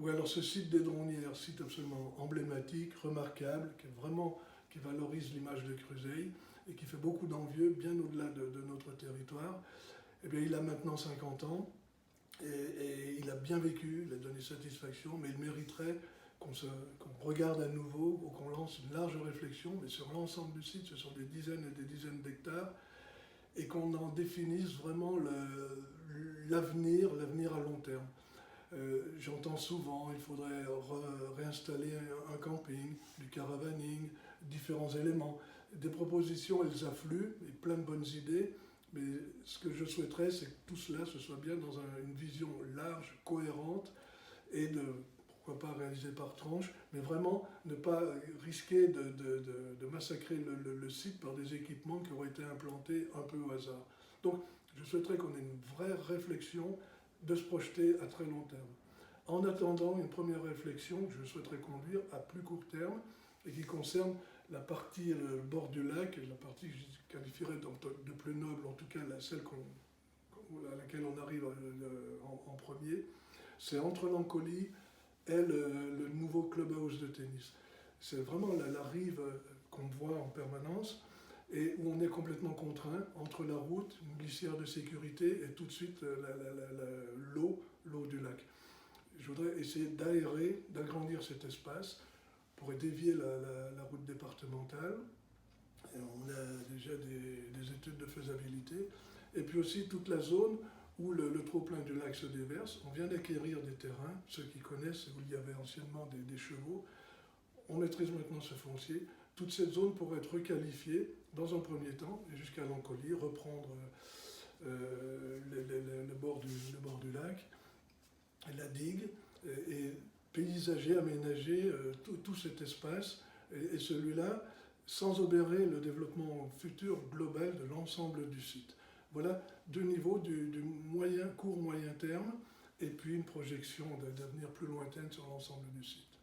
Oui, alors ce site d'Édronnières, site absolument emblématique, remarquable, qui valorise l'image de Cruseilles et qui fait beaucoup d'envieux, bien au-delà de notre territoire. Eh bien, il a maintenant 50 ans et il a bien vécu, il a donné satisfaction, mais il mériterait qu'on regarde à nouveau ou qu'on lance une large réflexion, mais sur l'ensemble du site, ce sont des dizaines et des dizaines d'hectares, et qu'on en définisse vraiment l'avenir à long terme. J'entends souvent, il faudrait réinstaller un camping, du caravaning, différents éléments. Des propositions, elles affluent, et plein de bonnes idées, mais ce que je souhaiterais, c'est que tout cela se soit bien dans une vision large, cohérente, et pourquoi pas réalisée par tranche, mais vraiment ne pas risquer de massacrer le site par des équipements qui auraient été implantés un peu au hasard. Donc, je souhaiterais qu'on ait une vraie réflexion de se projeter à très long terme. En attendant, une première réflexion que je souhaiterais conduire à plus court terme et qui concerne la partie, le bord du lac, la partie que je qualifierais de plus noble, en tout cas celle à laquelle on arrive en premier, c'est entre l'Ancoly et le nouveau clubhouse de tennis. C'est vraiment la rive qu'on voit en permanence et où on est complètement contraint entre la route, une glissière de sécurité et tout de suite l'eau du lac. Je voudrais essayer d'aérer, d'agrandir cet espace pour dévier la route départementale. Et on a déjà des études de faisabilité. Et puis aussi toute la zone où le trop-plein du lac se déverse. On vient d'acquérir des terrains, ceux qui connaissent, où il y avait anciennement des chevaux. On maîtrise maintenant ce foncier. Toute cette zone pourrait être requalifiée dans un premier temps, jusqu'à l'Ancoly, reprendre le bord du lac, la digue, et paysager, aménager tout cet espace, et celui-là, sans obérer le développement futur global de l'ensemble du site. Voilà deux niveaux du court moyen terme, et puis une projection d'avenir plus lointaine sur l'ensemble du site.